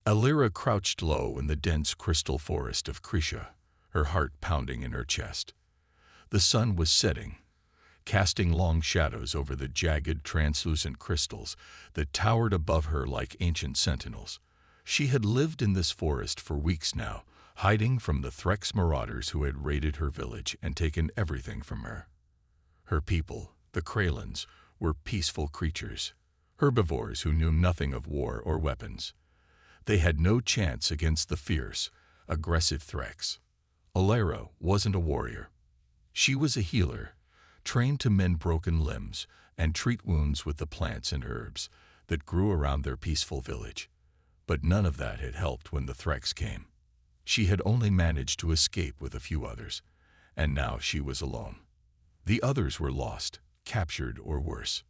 Alira crouched low in the dense crystal forest of Krisha, her heart pounding in her chest. The sun was setting, casting long shadows over the jagged, translucent crystals that towered above her like ancient sentinels. She had lived in this forest for weeks now, hiding from the Threx marauders who had raided her village and taken everything from her. Her people, the Kralins, were peaceful creatures, herbivores who knew nothing of war or weapons. They had no chance against the fierce, aggressive Threx. Alira wasn't a warrior. She was a healer, trained to mend broken limbs and treat wounds with the plants and herbs that grew around their peaceful village. But none of that had helped when the Threx came. She had only managed to escape with a few others, and now she was alone. The others were lost, captured, or worse.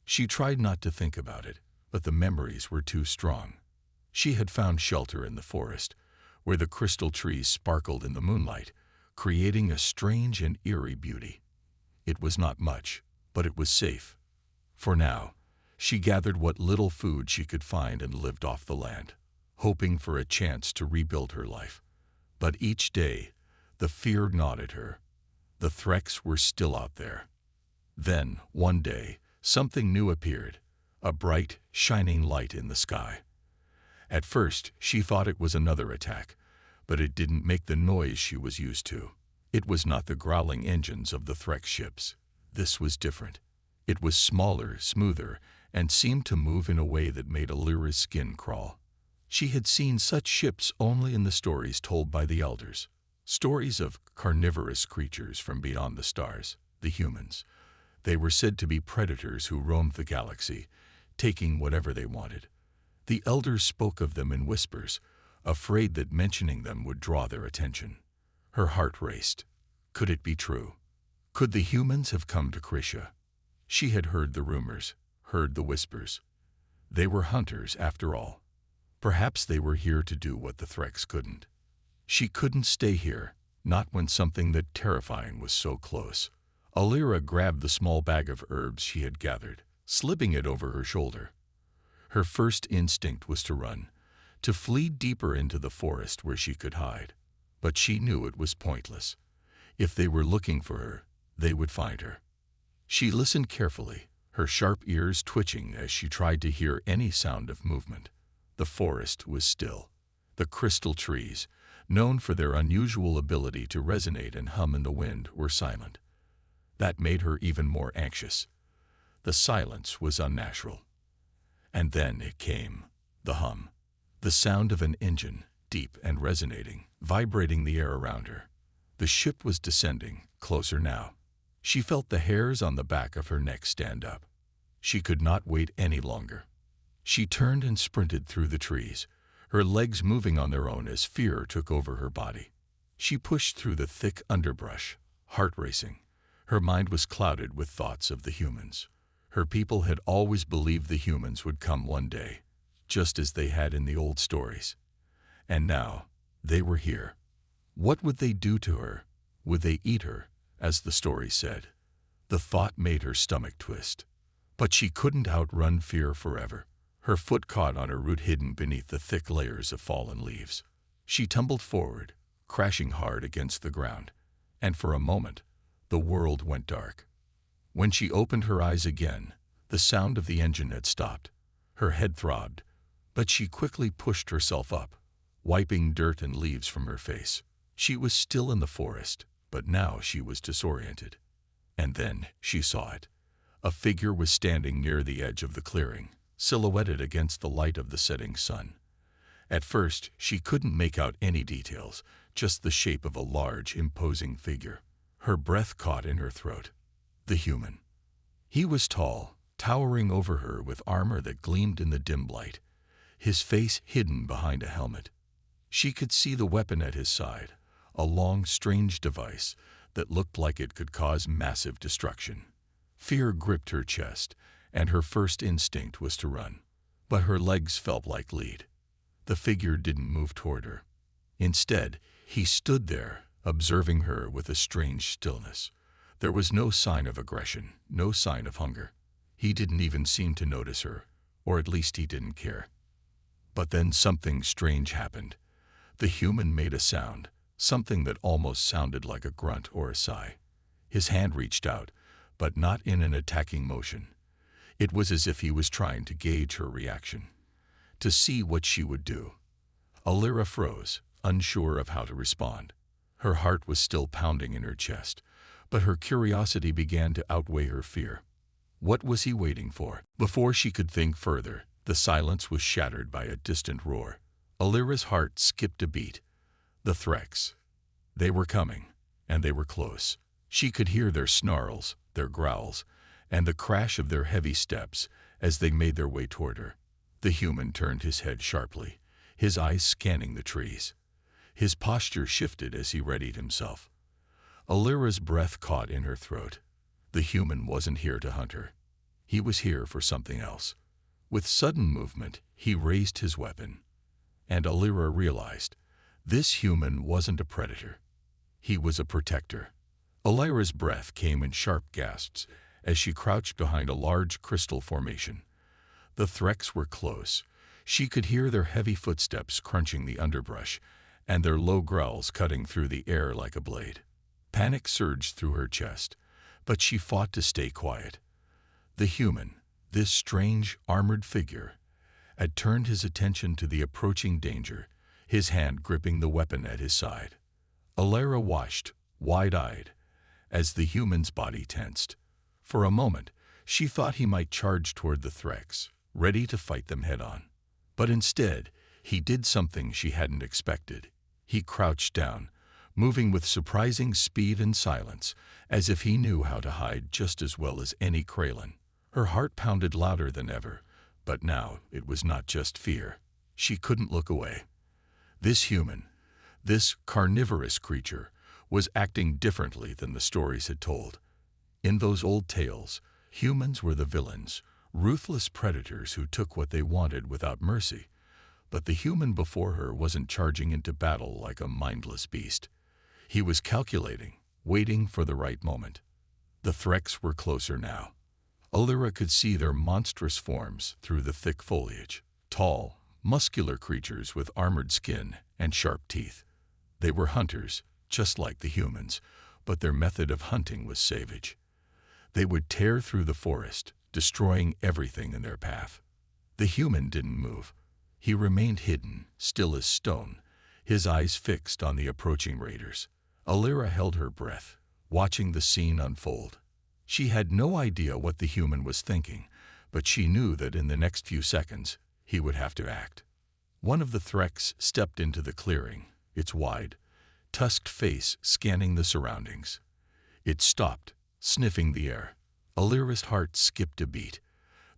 She tried not to think about it, but the memories were too strong. She had found shelter in the forest, where the crystal trees sparkled in the moonlight, creating a strange and eerie beauty. It was not much, but it was safe. For now, she gathered what little food she could find and lived off the land, hoping for a chance to rebuild her life. But each day, the fear gnawed at her. The Threx were still out there. Then, one day, something new appeared, a bright, shining light in the sky. At first, she thought it was another attack, but it didn't make the noise she was used to. It was not the growling engines of the Threx ships. This was different. It was smaller, smoother, and seemed to move in a way that made Alira's skin crawl. She had seen such ships only in the stories told by the elders. Stories of carnivorous creatures from beyond the stars, the humans. They were said to be predators who roamed the galaxy, taking whatever they wanted. The elders spoke of them in whispers, afraid that mentioning them would draw their attention. Her heart raced. Could it be true? Could the humans have come to Krisha? She had heard the rumors, heard the whispers. They were hunters, after all. Perhaps they were here to do what the Threx couldn't. She couldn't stay here, not when something that terrifying was so close. Alira grabbed the small bag of herbs she had gathered, slipping it over her shoulder. Her first instinct was to run, to flee deeper into the forest where she could hide. But she knew it was pointless. If they were looking for her, they would find her. She listened carefully, her sharp ears twitching as she tried to hear any sound of movement. The forest was still. The crystal trees, known for their unusual ability to resonate and hum in the wind, were silent. That made her even more anxious. The silence was unnatural. And then it came, the hum, the sound of an engine, deep and resonating, vibrating the air around her. The ship was descending, closer now. She felt the hairs on the back of her neck stand up. She could not wait any longer. She turned and sprinted through the trees, her legs moving on their own as fear took over her body. She pushed through the thick underbrush, heart racing. Her mind was clouded with thoughts of the humans. Her people had always believed the humans would come one day, just as they had in the old stories. And now, they were here. What would they do to her? Would they eat her, as the story said? The thought made her stomach twist. But she couldn't outrun fear forever. Her foot caught on a root hidden beneath the thick layers of fallen leaves. She tumbled forward, crashing hard against the ground. And for a moment, the world went dark. When she opened her eyes again, the sound of the engine had stopped. Her head throbbed, but she quickly pushed herself up, wiping dirt and leaves from her face. She was still in the forest, but now she was disoriented. And then she saw it. A figure was standing near the edge of the clearing, silhouetted against the light of the setting sun. At first, she couldn't make out any details, just the shape of a large, imposing figure. Her breath caught in her throat. The human. He was tall, towering over her with armor that gleamed in the dim light, his face hidden behind a helmet. She could see the weapon at his side, a long, strange device that looked like it could cause massive destruction. Fear gripped her chest, and her first instinct was to run. But her legs felt like lead. The figure didn't move toward her. Instead, he stood there, observing her with a strange stillness. There was no sign of aggression, no sign of hunger. He didn't even seem to notice her, or at least he didn't care. But then something strange happened. The human made a sound, something that almost sounded like a grunt or a sigh. His hand reached out, but not in an attacking motion. It was as if he was trying to gauge her reaction, to see what she would do. Alira froze, unsure of how to respond. Her heart was still pounding in her chest, but her curiosity began to outweigh her fear. What was he waiting for? Before she could think further, the silence was shattered by a distant roar. Alira's heart skipped a beat. The Threx. They were coming, and they were close. She could hear their snarls, their growls, and the crash of their heavy steps as they made their way toward her. The human turned his head sharply, his eyes scanning the trees. His posture shifted as he readied himself. Alira's breath caught in her throat. The human wasn't here to hunt her. He was here for something else. With sudden movement, he raised his weapon. And Alira realized, this human wasn't a predator. He was a protector. Alira's breath came in sharp gasps as she crouched behind a large crystal formation. The Threx were close. She could hear their heavy footsteps crunching the underbrush and their low growls cutting through the air like a blade. Panic surged through her chest, but she fought to stay quiet. The human, this strange, armored figure, had turned his attention to the approaching danger, his hand gripping the weapon at his side. Alira watched, wide-eyed, as the human's body tensed. For a moment, she thought he might charge toward the Threx, ready to fight them head-on. But instead, he did something she hadn't expected. He crouched down, moving with surprising speed and silence, as if he knew how to hide just as well as any Kralin. Her heart pounded louder than ever, but now it was not just fear. She couldn't look away. This human, this carnivorous creature, was acting differently than the stories had told. In those old tales, humans were the villains, ruthless predators who took what they wanted without mercy. But the human before her wasn't charging into battle like a mindless beast. He was calculating, waiting for the right moment. The Threx were closer now. Alira could see their monstrous forms through the thick foliage. Tall, muscular creatures with armored skin and sharp teeth. They were hunters, just like the humans, but their method of hunting was savage. They would tear through the forest, destroying everything in their path. The human didn't move. He remained hidden, still as stone, his eyes fixed on the approaching raiders. Alira held her breath, watching the scene unfold. She had no idea what the human was thinking, but she knew that in the next few seconds, he would have to act. One of the Threx stepped into the clearing, its wide, tusked face scanning the surroundings. It stopped, sniffing the air. Alira's heart skipped a beat.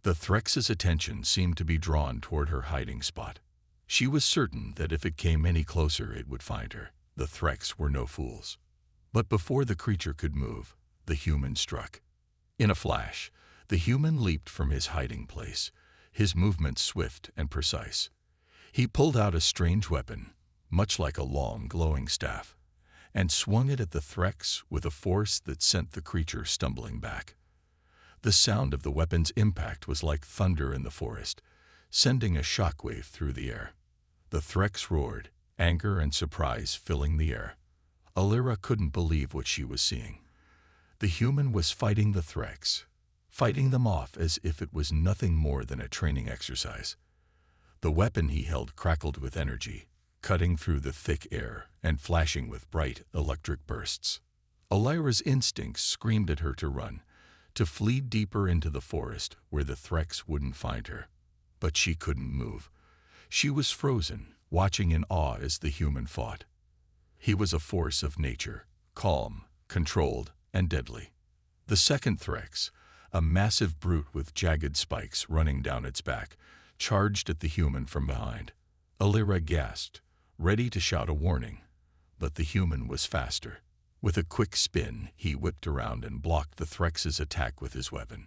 The Threx's attention seemed to be drawn toward her hiding spot. She was certain that if it came any closer, it would find her. The Threx were no fools. But before the creature could move, the human struck. In a flash, the human leaped from his hiding place, his movements swift and precise. He pulled out a strange weapon, much like a long, glowing staff, and swung it at the Threx with a force that sent the creature stumbling back. The sound of the weapon's impact was like thunder in the forest, sending a shockwave through the air. The Threx roared, anger and surprise filling the air. Alira couldn't believe what she was seeing. The human was fighting the Threx, fighting them off as if it was nothing more than a training exercise. The weapon he held crackled with energy, cutting through the thick air and flashing with bright electric bursts. Alira's instincts screamed at her to run, to flee deeper into the forest where the Threx wouldn't find her. But she couldn't move. She was frozen, watching in awe as the human fought. He was a force of nature, calm, controlled, and deadly. The second Threx, a massive brute with jagged spikes running down its back, charged at the human from behind. Alira gasped, ready to shout a warning, but the human was faster. With a quick spin, he whipped around and blocked the Threx's attack with his weapon.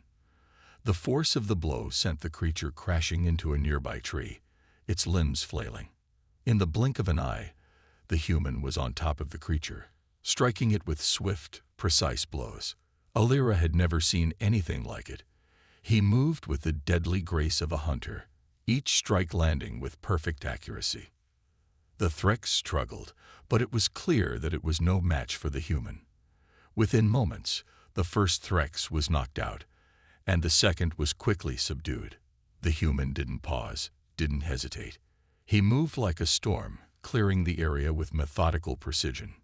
The force of the blow sent the creature crashing into a nearby tree, its limbs flailing. In the blink of an eye, the human was on top of the creature, striking it with swift, precise blows. Alira had never seen anything like it. He moved with the deadly grace of a hunter, each strike landing with perfect accuracy. The Threx struggled, but it was clear that it was no match for the human. Within moments, the first Threx was knocked out, and the second was quickly subdued. The human didn't pause, didn't hesitate. He moved like a storm, clearing the area with methodical precision.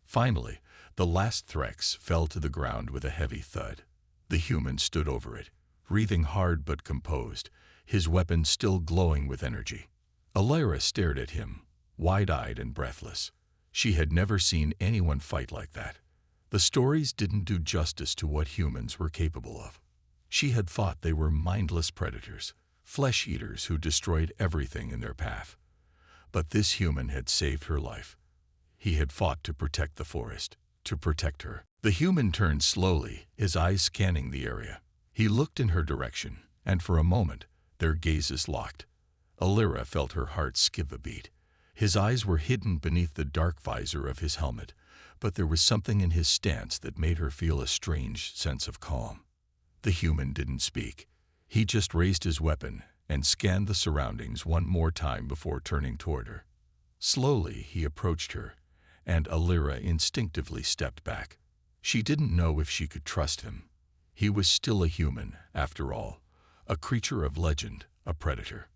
Finally, the last Threx fell to the ground with a heavy thud. The human stood over it, breathing hard but composed, his weapon still glowing with energy. Alara stared at him, wide-eyed and breathless. She had never seen anyone fight like that. The stories didn't do justice to what humans were capable of. She had thought they were mindless predators, flesh-eaters who destroyed everything in their path. But this human had saved her life. He had fought to protect the forest, to protect her. The human turned slowly, his eyes scanning the area. He looked in her direction, and for a moment, their gazes locked. Alara felt her heart skip a beat. His eyes were hidden beneath the dark visor of his helmet, but there was something in his stance that made her feel a strange sense of calm. The human didn't speak. He just raised his weapon and scanned the surroundings one more time before turning toward her. Slowly, he approached her, and Alara instinctively stepped back. She didn't know if she could trust him. He was still a human, after all, a creature of legend, a predator.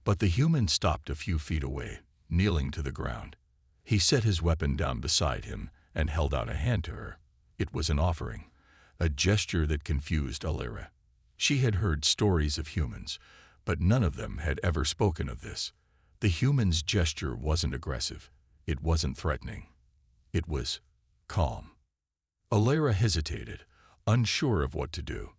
But the human stopped a few feet away, kneeling to the ground. He set his weapon down beside him and held out a hand to her. It was an offering, a gesture that confused Alara. She had heard stories of humans, but none of them had ever spoken of this. The human's gesture wasn't aggressive. It wasn't threatening. It was calm. Alara hesitated, unsure of what to do.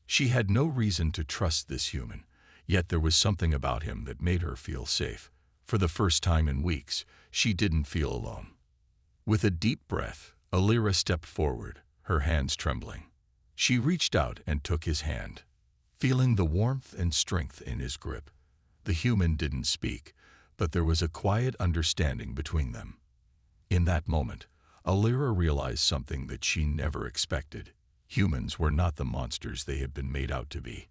She had no reason to trust this human, yet there was something about him that made her feel safe. For the first time in weeks, she didn't feel alone. With a deep breath, Alara stepped forward, her hands trembling. She reached out and took his hand, feeling the warmth and strength in his grip. The human didn't speak, but there was a quiet understanding between them. In that moment, Alara realized something that she never expected. Humans were not the monsters they had been made out to be.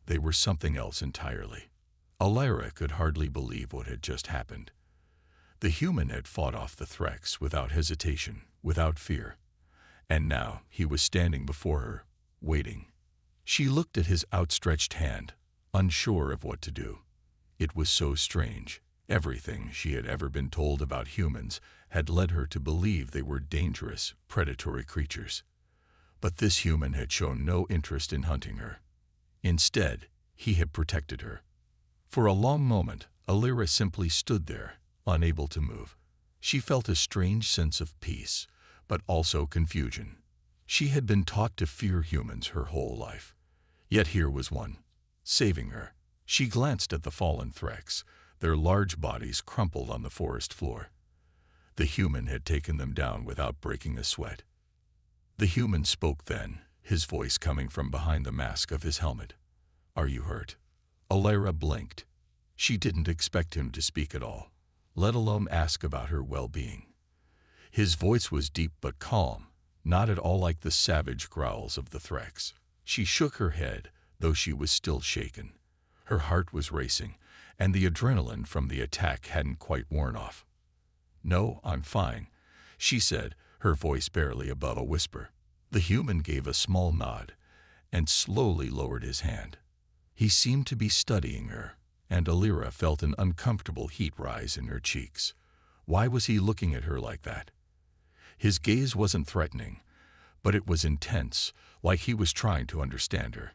They were something else entirely. Alara could hardly believe what had just happened. The human had fought off the Threx without hesitation, without fear. And now he was standing before her, waiting. She looked at his outstretched hand, unsure of what to do. It was so strange. Everything she had ever been told about humans had led her to believe they were dangerous, predatory creatures. But this human had shown no interest in hunting her. Instead, he had protected her. For a long moment, Alara simply stood there, unable to move. She felt a strange sense of peace, but also confusion. She had been taught to fear humans her whole life. Yet here was one, saving her. She glanced at the fallen Threx, their large bodies crumpled on the forest floor. The human had taken them down without breaking a sweat. The human spoke then, his voice coming from behind the mask of his helmet. "Are you hurt?" Alara blinked. She didn't expect him to speak at all, let alone ask about her well-being. His voice was deep but calm, not at all like the savage growls of the Threx. She shook her head, though she was still shaken. Her heart was racing, and the adrenaline from the attack hadn't quite worn off. "No, I'm fine," she said, her voice barely above a whisper. The human gave a small nod and slowly lowered his hand. He seemed to be studying her, and Alara felt an uncomfortable heat rise in her cheeks. Why was he looking at her like that? His gaze wasn't threatening, but it was intense, like he was trying to understand her.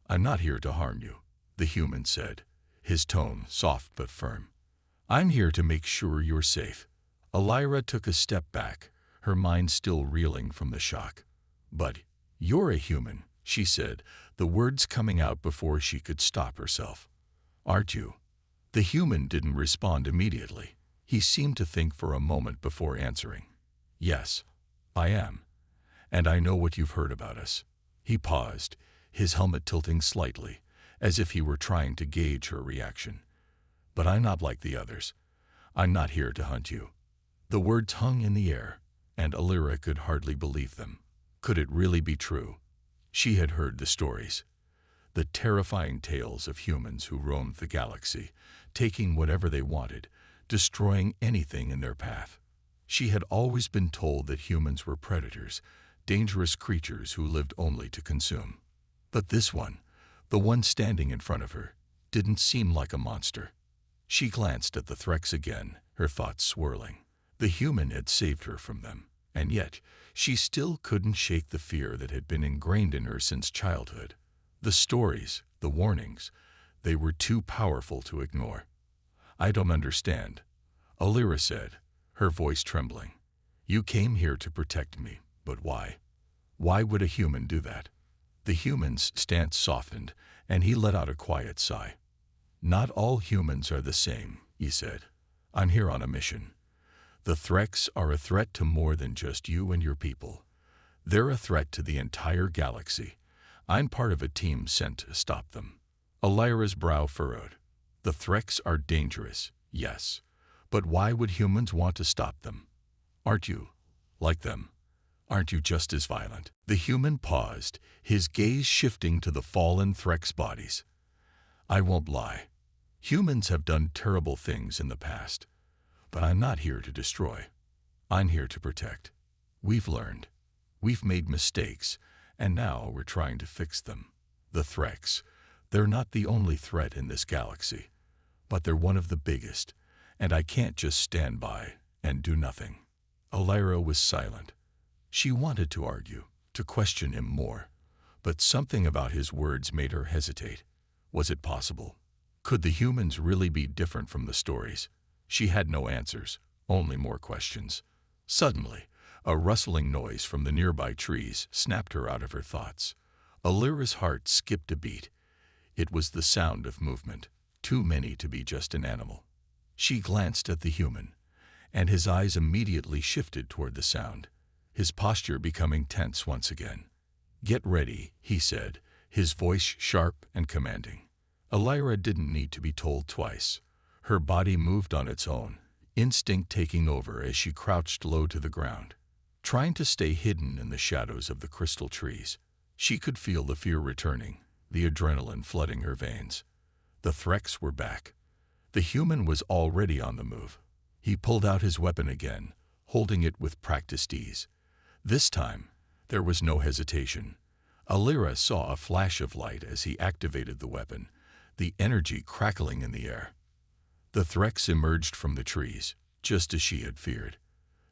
"I'm not here to harm you," the human said, his tone soft but firm. "I'm here to make sure you're safe." Alara took a step back, her mind still reeling from the shock. "But you're a human," she said, the words coming out before she could stop herself. "Aren't you?" The human didn't respond immediately. He seemed to think for a moment before answering. "Yes, I am. And I know what you've heard about us." He paused, his helmet tilting slightly, as if he were trying to gauge her reaction. "But I'm not like the others. I'm not here to hunt you." The words hung in the air, and Alara could hardly believe them. Could it really be true? She had heard the stories. the terrifying tales of humans who roamed the galaxy, taking whatever they wanted, destroying anything in their path. She had always been told that humans were predators, dangerous creatures who lived only to consume. But this one, the one standing in front of her, didn't seem like a monster. She glanced at the Threx again, her thoughts swirling. The human had saved her from them, and yet she still couldn't shake the fear that had been ingrained in her since childhood. The stories, the warnings, they were too powerful to ignore. "I don't understand," Alira said, her voice trembling. "You came here to protect me, but why? Why would a human do that?" The human's stance softened, and he let out a quiet sigh. "Not all humans are the same," he said. "I'm here on a mission. The Threx are a threat to more than just you and your people. They're a threat to the entire galaxy. I'm part of a team sent to stop them." Alira's brow furrowed. "The Threx are dangerous, yes. But why would humans want to stop them? Aren't you like them? Aren't you just as violent?" The human paused, his gaze shifting to the fallen Threx bodies. "I won't lie. Humans have done terrible things in the past. But I'm not here to destroy. I'm here to protect. We've learned. We've made mistakes, and now we're trying to fix them. The Threx, they're not the only threat in this galaxy, but they're one of the biggest, and I can't just stand by and do nothing." Alira was silent. She wanted to argue, to question him more, but something about his words made her hesitate. Was it possible? Could the humans really be different from the stories? She had no answers, only more questions. Suddenly, a rustling noise from the nearby trees snapped her out of her thoughts. Alira's heart skipped a beat. It was the sound of movement, too many to be just an animal. She glanced at the human, and his eyes immediately shifted toward the sound, his posture becoming tense once again. "Get ready," he said, his voice sharp and commanding. Alira didn't need to be told twice. Her body moved on its own, instinct taking over as she crouched low to the ground, trying to stay hidden in the shadows of the crystal trees. She could feel the fear returning, the adrenaline flooding her veins. The Threx were back. The human was already on the move. He pulled out his weapon again, holding it with practiced ease. This time, there was no hesitation. Alira saw a flash of light as he activated the weapon, the energy crackling in the air. The Threx emerged from the trees, just as she had feared.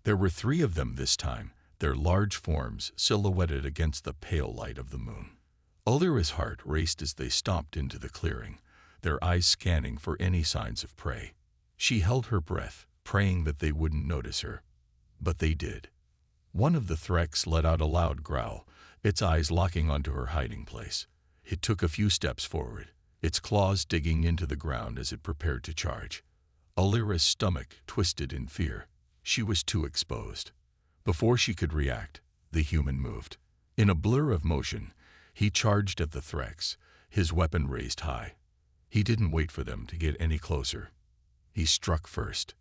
There were 3 of them this time, their large forms silhouetted against the pale light of the moon. Alira's heart raced as they stomped into the clearing, their eyes scanning for any signs of prey. She held her breath, praying that they wouldn't notice her. But they did. One of the Threx let out a loud growl, its eyes locking onto her hiding place. It took a few steps forward, its claws digging into the ground as it prepared to charge. Alira's stomach twisted in fear. She was too exposed. Before she could react, the human moved. In a blur of motion, he charged at the Threx, his weapon raised high. He didn't wait for them to get any closer. He struck first.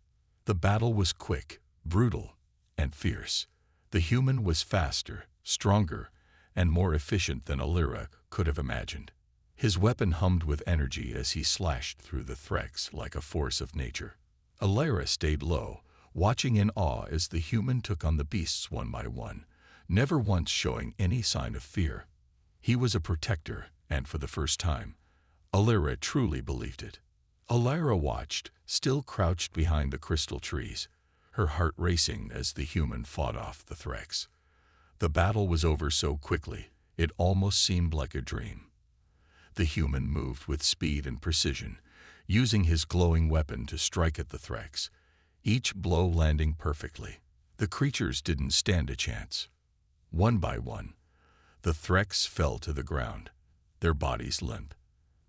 The battle was quick, brutal, and fierce. The human was faster, stronger, and more efficient than Alira could have imagined. His weapon hummed with energy as he slashed through the Threx like a force of nature. Alira stayed low, watching in awe as the human took on the beasts one by one, never once showing any sign of fear. He was a protector, and for the first time, Alira truly believed it. Alira watched, still crouched behind the crystal trees, her heart racing as the human fought off the Threx. The battle was over so quickly, it almost seemed like a dream. The human moved with speed and precision, using his glowing weapon to strike at the Threx, each blow landing perfectly. The creatures didn't stand a chance. One by one, the Threx fell to the ground, their bodies limp.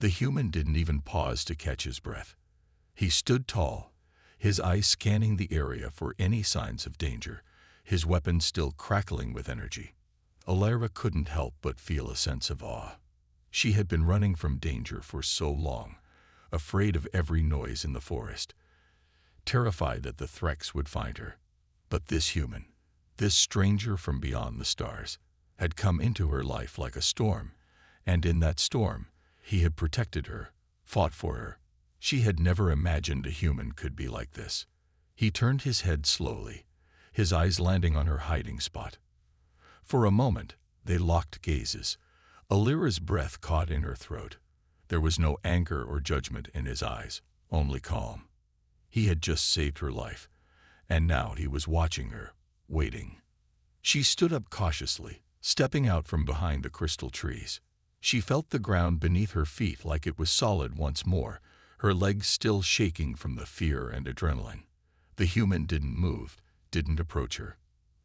The human didn't even pause to catch his breath. He stood tall, his eyes scanning the area for any signs of danger, his weapon still crackling with energy. Alira couldn't help but feel a sense of awe. She had been running from danger for so long, afraid of every noise in the forest, terrified that the Threx would find her. But this human, this stranger from beyond the stars, had come into her life like a storm, and in that storm, He had protected her, fought for her. She had never imagined a human could be like this. He turned his head slowly, his eyes landing on her hiding spot. For a moment, they locked gazes. Alira's breath caught in her throat. There was no anger or judgment in his eyes, only calm. He had just saved her life, and now he was watching her, waiting. She stood up cautiously, stepping out from behind the crystal trees. She felt the ground beneath her feet like it was solid once more, her legs still shaking from the fear and adrenaline. The human didn't move, didn't approach her.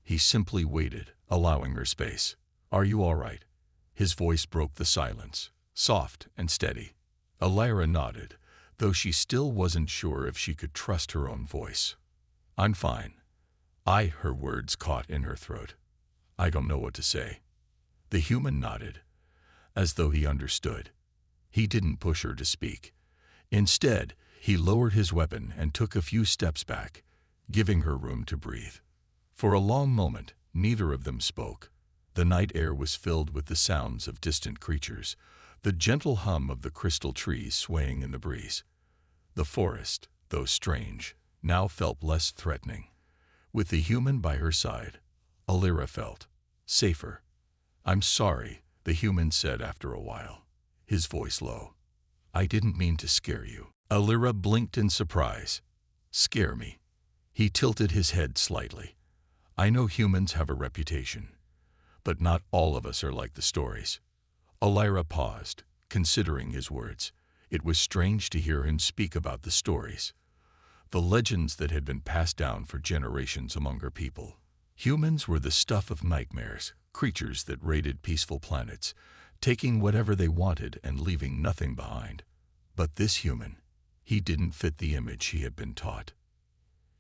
He simply waited, allowing her space. "Are you all right?" His voice broke the silence, soft and steady. Alira nodded, though she still wasn't sure if she could trust her own voice. "I'm fine." Her words caught in her throat. "I don't know what to say." The human nodded, as though he understood. He didn't push her to speak. Instead, he lowered his weapon and took a few steps back, giving her room to breathe. For a long moment, neither of them spoke. The night air was filled with the sounds of distant creatures, the gentle hum of the crystal trees swaying in the breeze. The forest, though strange, now felt less threatening. With the human by her side, Alira felt safer. "I'm sorry," the human said after a while, his voice low. "I didn't mean to scare you." Alira blinked in surprise. "Scare me?" He tilted his head slightly. "I know humans have a reputation, but not all of us are like the stories." Alira paused, considering his words. It was strange to hear him speak about the stories, the legends that had been passed down for generations among her people. Humans were the stuff of nightmares, creatures that raided peaceful planets, taking whatever they wanted and leaving nothing behind. But this human, he didn't fit the image she had been taught.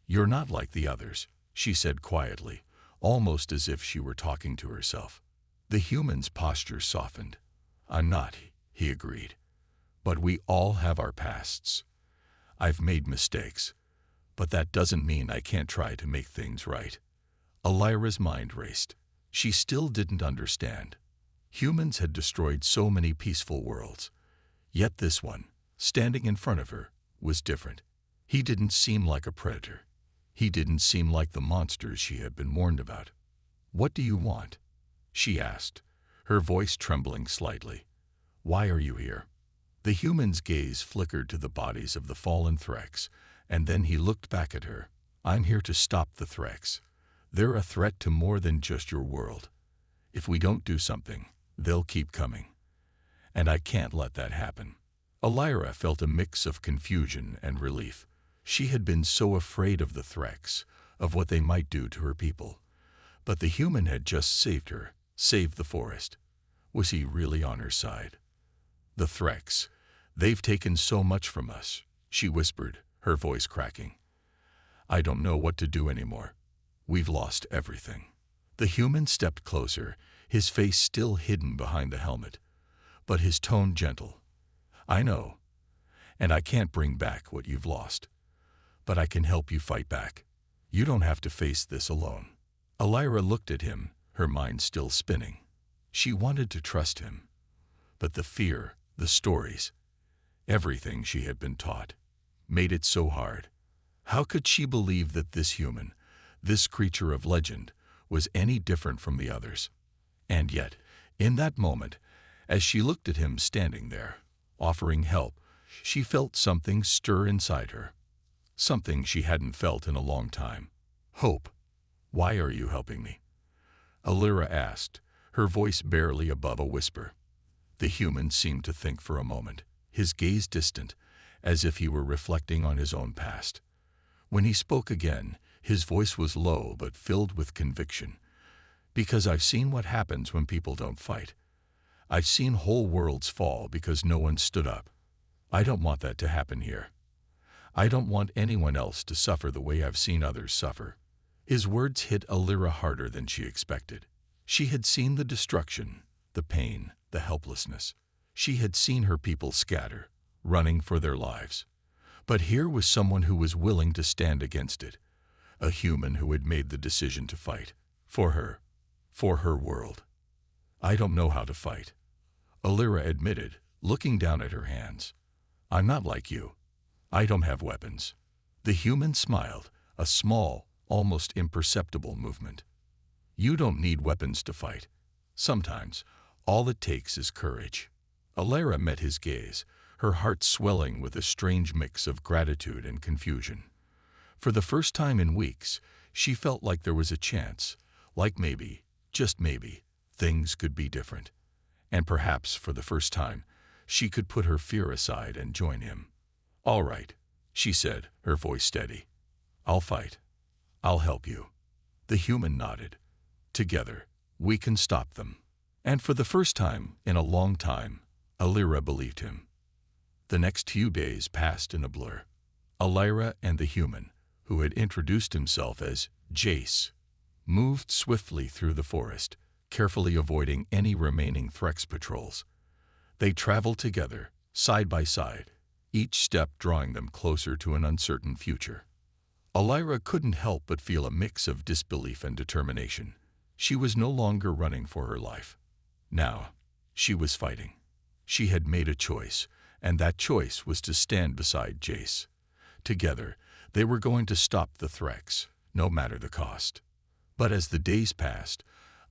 "You're not like the others," she said quietly, almost as if she were talking to herself. The human's posture softened. "I'm not," he agreed. "But we all have our pasts. I've made mistakes, but that doesn't mean I can't try to make things right." Alira's mind raced. She still didn't understand. Humans had destroyed so many peaceful worlds. Yet this one, standing in front of her, was different. He didn't seem like a predator. He didn't seem like the monsters she had been warned about. "What do you want?" she asked, her voice trembling slightly. "Why are you here?" The human's gaze flickered to the bodies of the fallen Threx, and then he looked back at her. "I'm here to stop the Threx. They're a threat to more than just your world. If we don't do something, they'll keep coming. And I can't let that happen." Alira felt a mix of confusion and relief. She had been so afraid of the Threx, of what they might do to her people. But the human had just saved her, saved the forest. Was he really on her side? "The Threx, they've taken so much from us," she whispered, her voice cracking. "I don't know what to do anymore. We've lost everything." The human stepped closer, his face still hidden behind the helmet, but his tone gentle. "I know, and I can't bring back what you've lost. But I can help you fight back. You don't have to face this alone." Alira looked at him, her mind still spinning. She wanted to trust him, but the fear, the stories, everything she had been taught, made it so hard. How could she believe that this human, this creature of legend, was any different from the others? And yet, in that moment, as she looked at him standing there, offering help, she felt something stir inside her. Something she hadn't felt in a long time. Hope. "Why are you helping me?" Alira asked, her voice barely above a whisper. The human seemed to think for a moment, his gaze distant, as if he were reflecting on his own past. When he spoke again, his voice was low but filled with conviction. "Because I've seen what happens when people don't fight. I've seen whole worlds fall because no one stood up. I don't want that to happen here. I don't want anyone else to suffer the way I've seen others suffer." His words hit Alira harder than she expected. She had seen the destruction, the pain, the helplessness. She had seen her people scatter, running for their lives. But here was someone who was willing to stand against it, a human who had made the decision to fight, for her world. "I don't know how to fight," Alira admitted, looking down at her hands. "I'm not like you. I don't have weapons." The human smiled, a small, almost imperceptible movement. "You don't need weapons to fight. Sometimes, all it takes is courage." Alara met his gaze, her heart swelling with a strange mix of gratitude and confusion. For the first time in weeks, she felt like there was a chance, like maybe, just maybe, things could be different. And perhaps for the first time, she could put her fear aside and join him. "All right," she said, her voice steady. "I'll fight. I'll help you." The human nodded. "Together, we can stop them." And for the first time in a long time, Alara believed him. The next few days passed in a blur. Alara and the human, who had introduced himself as Jace, moved swiftly through the forest, carefully avoiding any remaining Threx patrols. They traveled together, side by side, each step drawing them closer to an uncertain future. Alara couldn't help but feel a mix of disbelief and determination. She was no longer running for her life. Now, she was fighting. She had made a choice, and that choice was to stand beside Jace. Together, they were going to stop the Threx, no matter the cost. But as the days passed,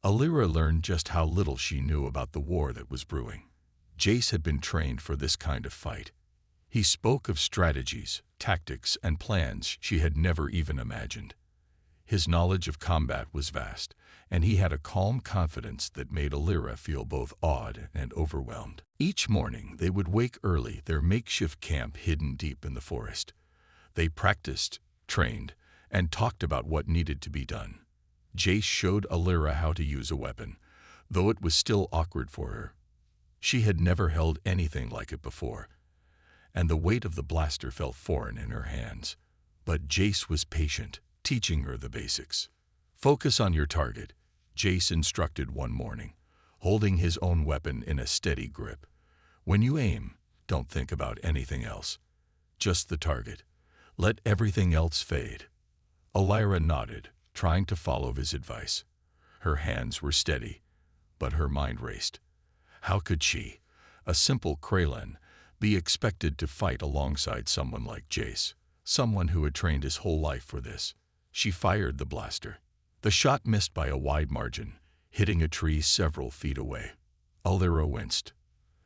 Alara learned just how little she knew about the war that was brewing. Jace had been trained for this kind of fight. He spoke of strategies, tactics, and plans she had never even imagined. His knowledge of combat was vast, and he had a calm confidence that made Alara feel both awed and overwhelmed. Each morning they would wake early, their makeshift camp hidden deep in the forest. They practiced, trained, and talked about what needed to be done. Jace showed Alara how to use a weapon, though it was still awkward for her. She had never held anything like it before, and the weight of the blaster felt foreign in her hands. But Jace was patient, teaching her the basics. "Focus on your target," Jace instructed one morning, holding his own weapon in a steady grip. "When you aim, don't think about anything else. Just the target. Let everything else fade." Alara nodded, trying to follow his advice. Her hands were steady, but her mind raced. How could she, a simple Kraylan, be expected to fight alongside someone like Jace, someone who had trained his whole life for this? She fired the blaster. The shot missed by a wide margin, hitting a tree several feet away. Alara winced.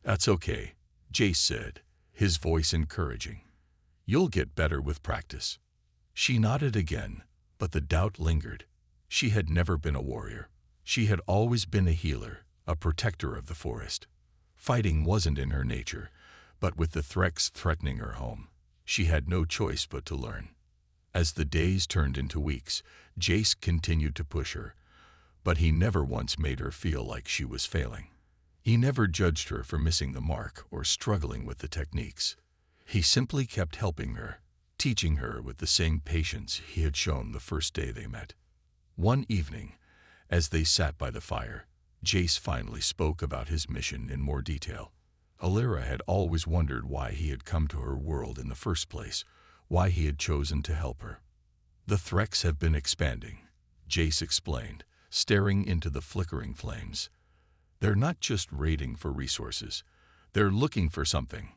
"That's okay," Jace said, his voice encouraging. "You'll get better with practice." She nodded again, but the doubt lingered. She had never been a warrior. She had always been a healer, a protector of the forest. Fighting wasn't in her nature, but with the Threx threatening her home, she had no choice but to learn. As the days turned into weeks, Jace continued to push her, but he never once made her feel like she was failing. He never judged her for missing the mark or struggling with the techniques. He simply kept helping her, teaching her with the same patience he had shown the first day they met. One evening, as they sat by the fire, Jace finally spoke about his mission in more detail. Alara had always wondered why he had come to her world in the first place, why he had chosen to help her. "The Threx have been expanding," Jace explained, staring into the flickering flames. "They're not just raiding for resources. They're looking for something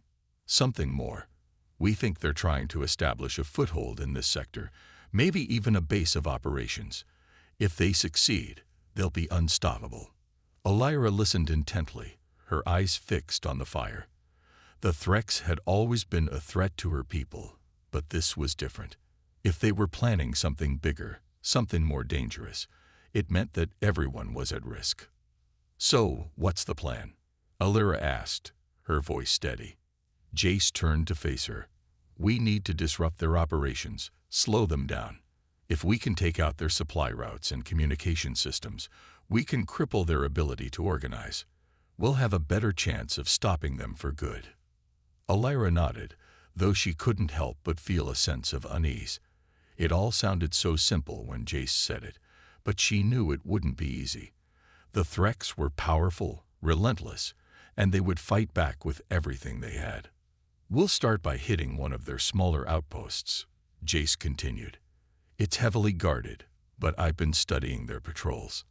more. We think they're trying to establish a foothold in this sector, maybe even a base of operations. If they succeed, they'll be unstoppable." Alara listened intently, her eyes fixed on the fire. The Threx had always been a threat to her people, but this was different. If they were planning something bigger, something more dangerous, it meant that everyone was at risk. "So, what's the plan?" Alara asked, her voice steady. Jace turned to face her. "We need to disrupt their operations, slow them down. If we can take out their supply routes and communication systems, we can cripple their ability to organize. We'll have a better chance of stopping them for good." Alara nodded, though she couldn't help but feel a sense of unease. It all sounded so simple when Jace said it, but she knew it wouldn't be easy. The Threx were powerful, relentless, and they would fight back with everything they had. "We'll start by hitting one of their smaller outposts," Jace continued. "It's heavily guarded, but I've been studying their patrols.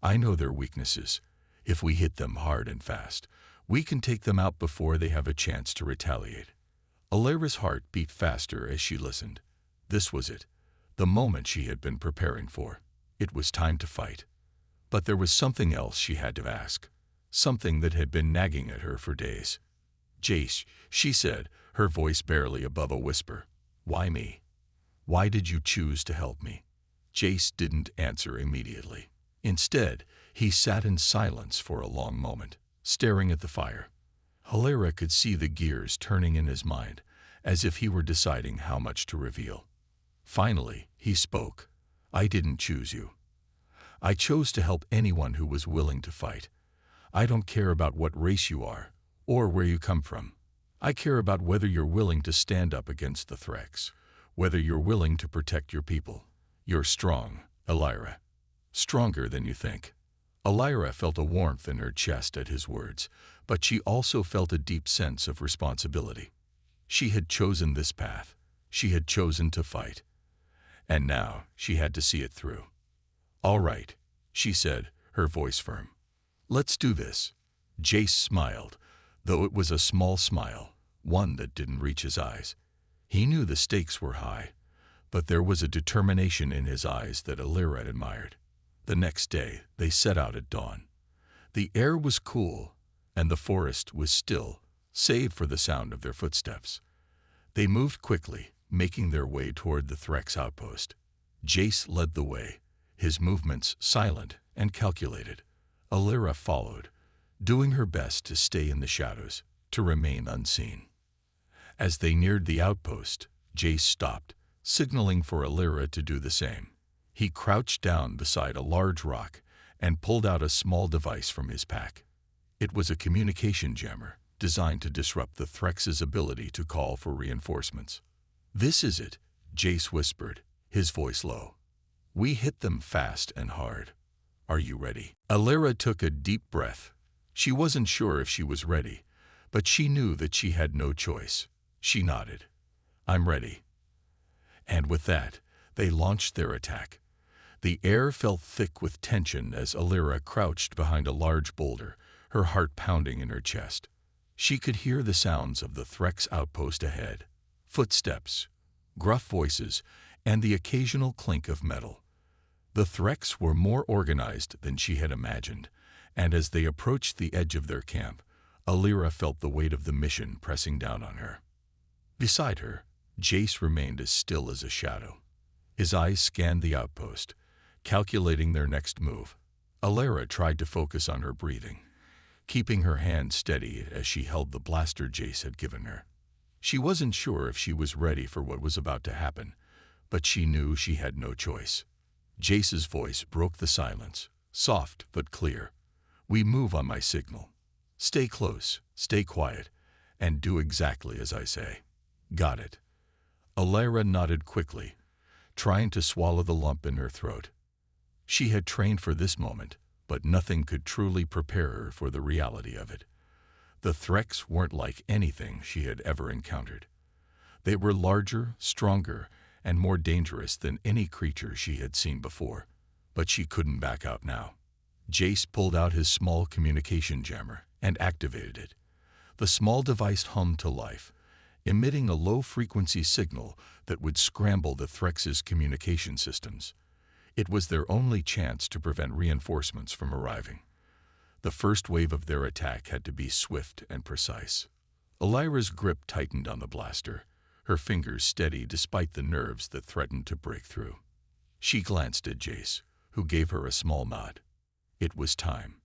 I know their weaknesses. If we hit them hard and fast, We can take them out before they have a chance to retaliate. Alira's heart beat faster as she listened. This was it, the moment she had been preparing for. It was time to fight. But there was something else she had to ask, something that had been nagging at her for days. "Jace," she said, her voice barely above a whisper. "Why me? Why did you choose to help me?" Jace didn't answer immediately. Instead, he sat in silence for a long moment, staring at the fire. Alira could see the gears turning in his mind, as if he were deciding how much to reveal. Finally, he spoke. "I didn't choose you. I chose to help anyone who was willing to fight. I don't care about what race you are, or where you come from. I care about whether you're willing to stand up against the Threx, whether you're willing to protect your people. You're strong, Alira. Stronger than you think." Alira felt a warmth in her chest at his words, but she also felt a deep sense of responsibility. She had chosen this path. She had chosen to fight. And now she had to see it through. "All right," she said, her voice firm. "Let's do this." Jace smiled, though it was a small smile, one that didn't reach his eyes. He knew the stakes were high, but there was a determination in his eyes that Alira admired. The next day, they set out at dawn. The air was cool, and the forest was still, save for the sound of their footsteps. They moved quickly, making their way toward the Threx outpost. Jace led the way, his movements silent and calculated. Alira followed, doing her best to stay in the shadows, to remain unseen. As they neared the outpost, Jace stopped, signaling for Alira to do the same. He crouched down beside a large rock and pulled out a small device from his pack. It was a communication jammer, designed to disrupt the Threx's ability to call for reinforcements. "This is it," Jace whispered, his voice low. "We hit them fast and hard. Are you ready?" Alira took a deep breath. She wasn't sure if she was ready, but she knew that she had no choice. She nodded. "I'm ready." And with that, they launched their attack. The air felt thick with tension as Alira crouched behind a large boulder, her heart pounding in her chest. She could hear the sounds of the Threx outpost ahead. Footsteps, gruff voices, and the occasional clink of metal. The Threx were more organized than she had imagined, and as they approached the edge of their camp, Alira felt the weight of the mission pressing down on her. Beside her, Jace remained as still as a shadow. His eyes scanned the outpost, calculating their next move. Alira tried to focus on her breathing, keeping her hand steady as she held the blaster Jace had given her. She wasn't sure if she was ready for what was about to happen, but she knew she had no choice. Jace's voice broke the silence, soft but clear. "We move on my signal. Stay close, stay quiet, and do exactly as I say." "Got it." Alira nodded quickly, trying to swallow the lump in her throat. She had trained for this moment, but nothing could truly prepare her for the reality of it. The Threx weren't like anything she had ever encountered. They were larger, stronger, and more dangerous than any creature she had seen before, but she couldn't back out now. Jace pulled out his small communication jammer and activated it. The small device hummed to life, emitting a low-frequency signal that would scramble the Threx's communication systems. It was their only chance to prevent reinforcements from arriving. The first wave of their attack had to be swift and precise. Alira's grip tightened on the blaster, her fingers steady despite the nerves that threatened to break through. She glanced at Jace, who gave her a small nod. It was time.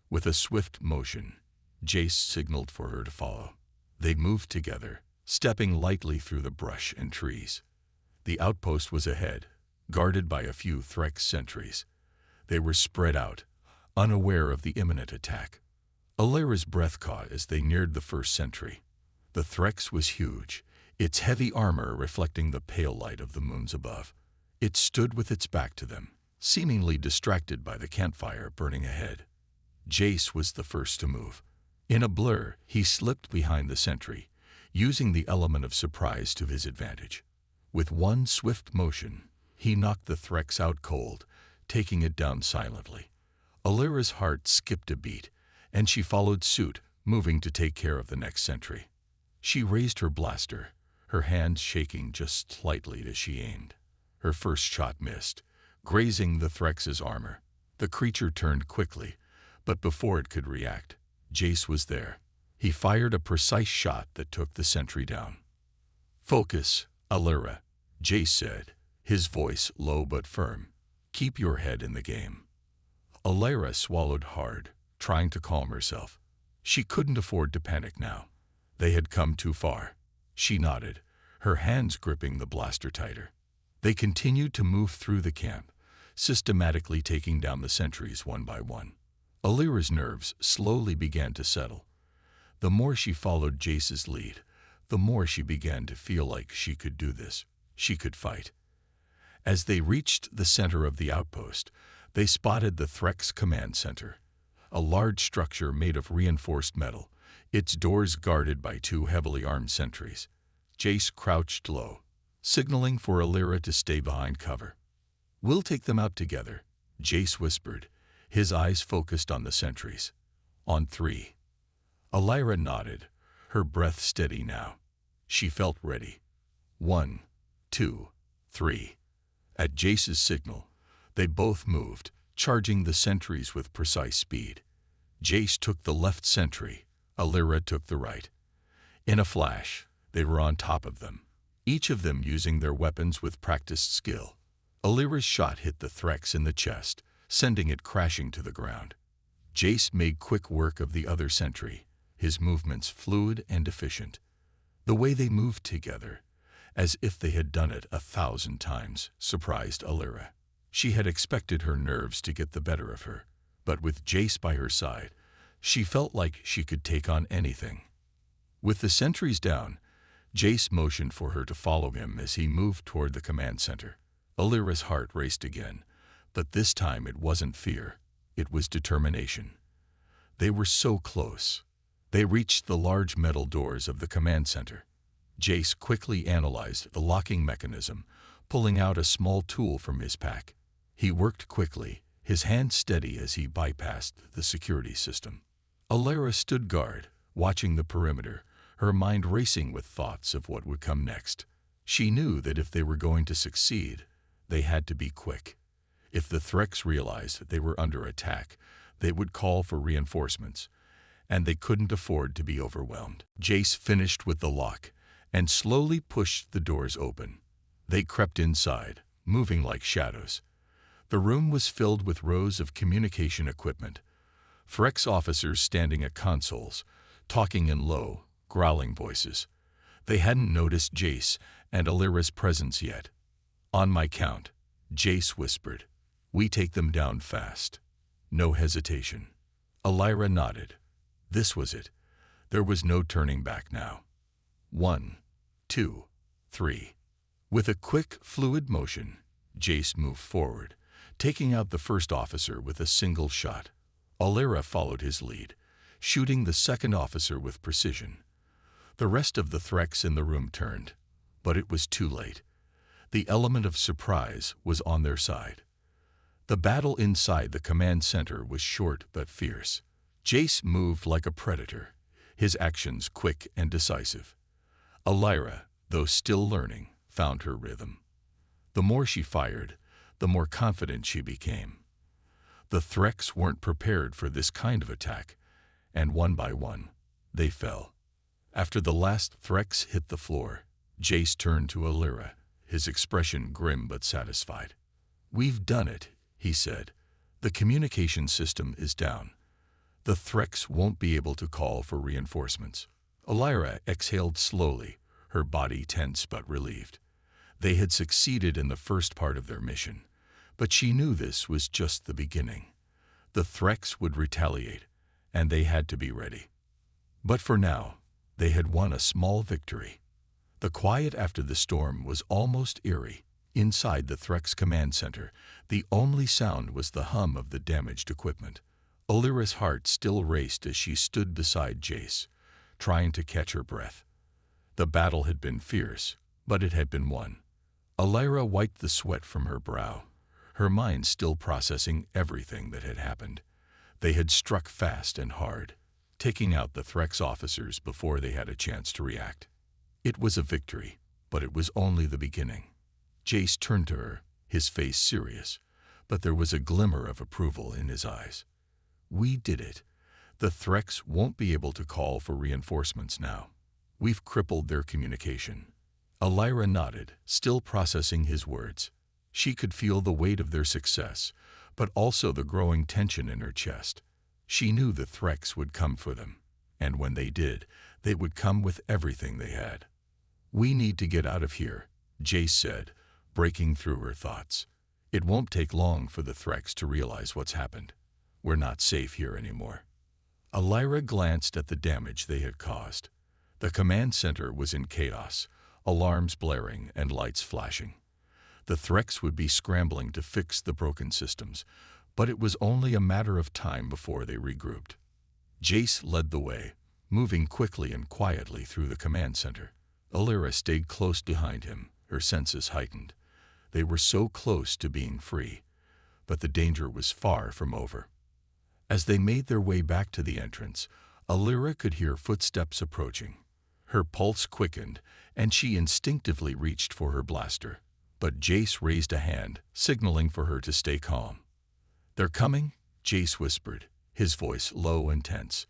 With a swift motion, Jace signaled for her to follow. They moved together, stepping lightly through the brush and trees. The outpost was ahead, guarded by a few Threx sentries. They were spread out, unaware of the imminent attack. Alira's breath caught as they neared the first sentry. The Threx was huge, its heavy armor reflecting the pale light of the moons above. It stood with its back to them, seemingly distracted by the campfire burning ahead. Jace was the first to move. In a blur, he slipped behind the sentry, using the element of surprise to his advantage. With one swift motion, he knocked the Threx out cold, taking it down silently. Alira's heart skipped a beat, and she followed suit, moving to take care of the next sentry. She raised her blaster, her hands shaking just slightly as she aimed. Her first shot missed, grazing the Threx's armor. The creature turned quickly, but before it could react, Jace was there. He fired a precise shot that took the sentry down. "Focus, Alira," Jace said, his voice low but firm. "Keep your head in the game." Alira swallowed hard, trying to calm herself. She couldn't afford to panic now. They had come too far. She nodded, her hands gripping the blaster tighter. They continued to move through the camp, systematically taking down the sentries one by one. Alira's nerves slowly began to settle. The more she followed Jace's lead, the more she began to feel like she could do this. She could fight. As they reached the center of the outpost, they spotted the Threx command center, a large structure made of reinforced metal, its doors guarded by two heavily armed sentries. Jace crouched low, signaling for Alira to stay behind cover. "We'll take them out together," Jace whispered, his eyes focused on the sentries. "On three." Alira nodded, her breath steady now. She felt ready. 1, 2, 3. At Jace's signal, they both moved, charging the sentries with precise speed. Jace took the left sentry, Alira took the right. In a flash, they were on top of them, each of them using their weapons with practiced skill. Alira's shot hit the Threx in the chest, sending it crashing to the ground. Jace made quick work of the other sentry, his movements fluid and efficient. The way they moved together, as if they had done it 1,000 times, surprised Alira. She had expected her nerves to get the better of her, but with Jace by her side, she felt like she could take on anything. With the sentries down, Jace motioned for her to follow him as he moved toward the command center. Alira's heart raced again, but this time it wasn't fear, it was determination. They were so close. They reached the large metal doors of the command center. Jace quickly analyzed the locking mechanism, pulling out a small tool from his pack. He worked quickly, his hand steady as he bypassed the security system. Alira stood guard, watching the perimeter, her mind racing with thoughts of what would come next. She knew that if they were going to succeed, they had to be quick. If the Threx realized they were under attack, they would call for reinforcements, and they couldn't afford to be overwhelmed. Jace finished with the lock and slowly pushed the doors open. They crept inside, moving like shadows. The room was filled with rows of communication equipment. Threx officers standing at consoles, talking in low, growling voices. They hadn't noticed Jace and Alira's presence yet. "On my count," Jace whispered. "We take them down fast." No hesitation. Alira nodded. This was it. There was no turning back now. 1, 2, 3. With a quick, fluid motion, Jace moved forward, taking out the first officer with a single shot. Alira followed his lead, shooting the second officer with precision. The rest of the Threx in the room turned, but it was too late. The element of surprise was on their side. The battle inside the command center was short but fierce. Jace moved like a predator, his actions quick and decisive. Alira, though still learning, found her rhythm. The more she fired, the more confident she became. The Threx weren't prepared for this kind of attack, and one by one, they fell. After the last Threx hit the floor, Jace turned to Alira, his expression grim but satisfied. "We've done it," he said. "The communication system is down. The Threx won't be able to call for reinforcements." Alira exhaled slowly, her body tense but relieved. They had succeeded in the first part of their mission, but she knew this was just the beginning. The Threx would retaliate, and they had to be ready. But for now, they had won a small victory. The quiet after the storm was almost eerie. Inside the Threx command center, the only sound was the hum of the damaged equipment. Alira's heart still raced as she stood beside Jace, trying to catch her breath. The battle had been fierce, but it had been won. Alira wiped the sweat from her brow, her mind still processing everything that had happened. They had struck fast and hard, taking out the Threx officers before they had a chance to react. It was a victory, but it was only the beginning. Jace turned to her, his face serious, but there was a glimmer of approval in his eyes. "We did it. The Threx won't be able to call for reinforcements now. We've crippled their communication." Alira nodded, still processing his words. She could feel the weight of their success, but also the growing tension in her chest. She knew the Threx would come for them, and when they did, they would come with everything they had. "We need to get out of here," Jace said, breaking through her thoughts. "It won't take long for the Threx to realize what's happened. We're not safe here anymore." Alira glanced at the damage they had caused. The command center was in chaos, alarms blaring and lights flashing. The Threx would be scrambling to fix the broken systems, but it was only a matter of time before they regrouped. Jace led the way, moving quickly and quietly through the command center. Alira stayed close behind him, her senses heightened. They were so close to being free, but the danger was far from over. As they made their way back to the entrance, Alira could hear footsteps approaching. Her pulse quickened, and she instinctively reached for her blaster. But Jace raised a hand, signaling for her to stay calm. "They're coming," Jace whispered, his voice low and tense.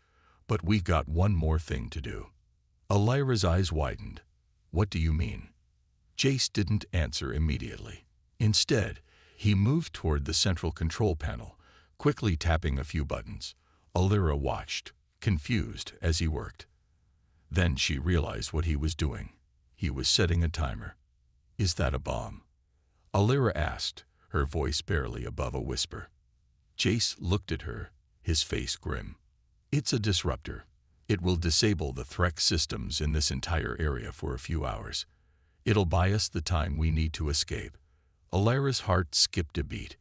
"But we've got one more thing to do." Alira's eyes widened. "What do you mean?" Jace didn't answer immediately. Instead, he moved toward the central control panel, quickly tapping a few buttons. Alira watched, confused, as he worked. Then she realized what he was doing. He was setting a timer. "Is that a bomb?" Alira asked, her voice barely above a whisper. Jace looked at her, his face grim. "It's a disruptor. It will disable the Threx systems in this entire area for a few hours. It'll buy us the time we need to escape." Alira's heart skipped a beat.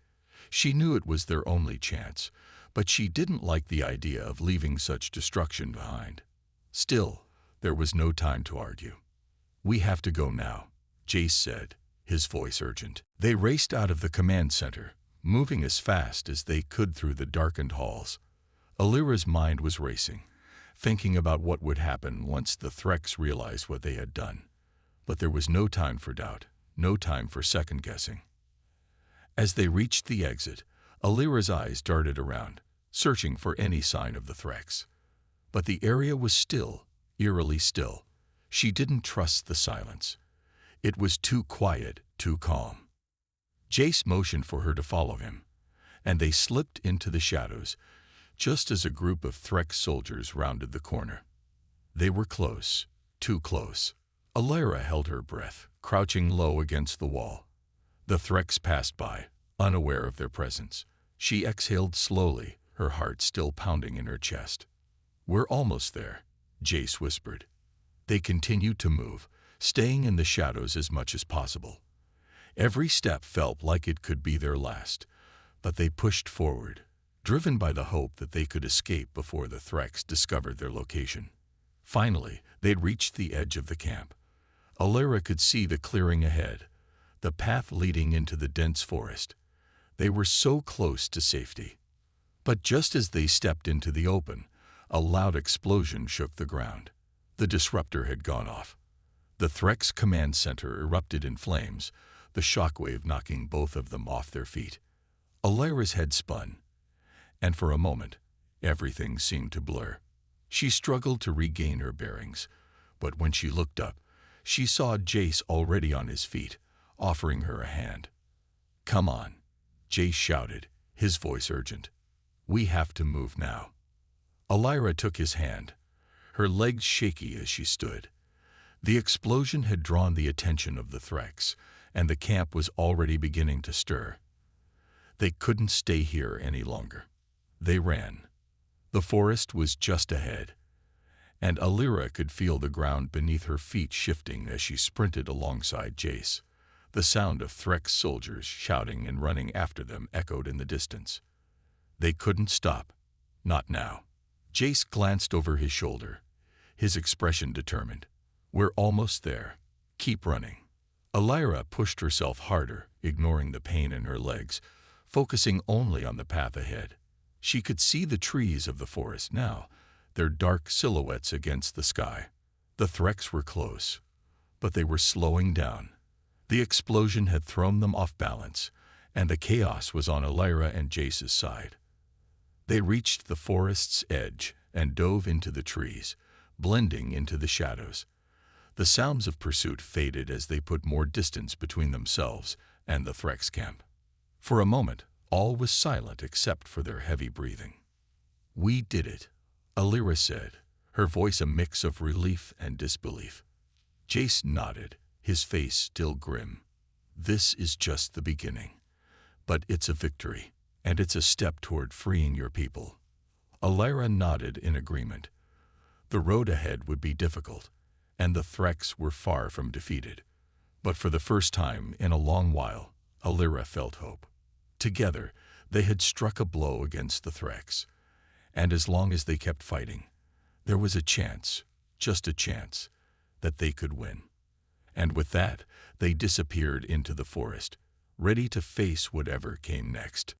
She knew it was their only chance, but she didn't like the idea of leaving such destruction behind. Still, there was no time to argue. "We have to go now," Jace said, his voice urgent. They raced out of the command center, moving as fast as they could through the darkened halls. Alira's mind was racing, thinking about what would happen once the Threx realized what they had done. But there was no time for doubt, no time for second-guessing. As they reached the exit, Alira's eyes darted around, searching for any sign of the Threx. But the area was still, eerily still. She didn't trust the silence. It was too quiet, too calm. Jace motioned for her to follow him, and they slipped into the shadows, just as a group of Threx soldiers rounded the corner. They were close, too close. Alira held her breath, crouching low against the wall. The Threx passed by, unaware of their presence. She exhaled slowly, her heart still pounding in her chest. "We're almost there," Jace whispered. They continued to move, staying in the shadows as much as possible. Every step felt like it could be their last, but they pushed forward, driven by the hope that they could escape before the Threx discovered their location. Finally, they'd reached the edge of the camp. Alira could see the clearing ahead, the path leading into the dense forest. They were so close to safety. But just as they stepped into the open, a loud explosion shook the ground. The disruptor had gone off. The Threx command center erupted in flames, the shockwave knocking both of them off their feet. Alira's head spun, and for a moment, everything seemed to blur. She struggled to regain her bearings, but when she looked up, she saw Jace already on his feet, offering her a hand. "Come on," Jace shouted, his voice urgent. "We have to move now." Alira took his hand, her legs shaky as she stood. The explosion had drawn the attention of the Threx, and the camp was already beginning to stir. They couldn't stay here any longer. They ran. The forest was just ahead, and Alira could feel the ground beneath her feet shifting as she sprinted alongside Jace. The sound of Threx soldiers shouting and running after them echoed in the distance. They couldn't stop. Not now. Jace glanced over his shoulder, his expression determined. "We're almost there. Keep running." Alira pushed herself harder, ignoring the pain in her legs, focusing only on the path ahead. She could see the trees of the forest now, their dark silhouettes against the sky. The Threx were close, but they were slowing down. The explosion had thrown them off balance, and the chaos was on Elira and Jace's side. They reached the forest's edge and dove into the trees, blending into the shadows. The sounds of pursuit faded as they put more distance between themselves and the Threx camp. For a moment, all was silent except for their heavy breathing. "We did it," Elira said, her voice a mix of relief and disbelief. Jace nodded, his face still grim. "This is just the beginning. But it's a victory, and it's a step toward freeing your people." Elira nodded in agreement. The road ahead would be difficult, and the Threx were far from defeated. But for the first time in a long while, Elira felt hope. Together, they had struck a blow against the Threx, and as long as they kept fighting, there was a chance, just a chance, that they could win. And with that, they disappeared into the forest, ready to face whatever came next.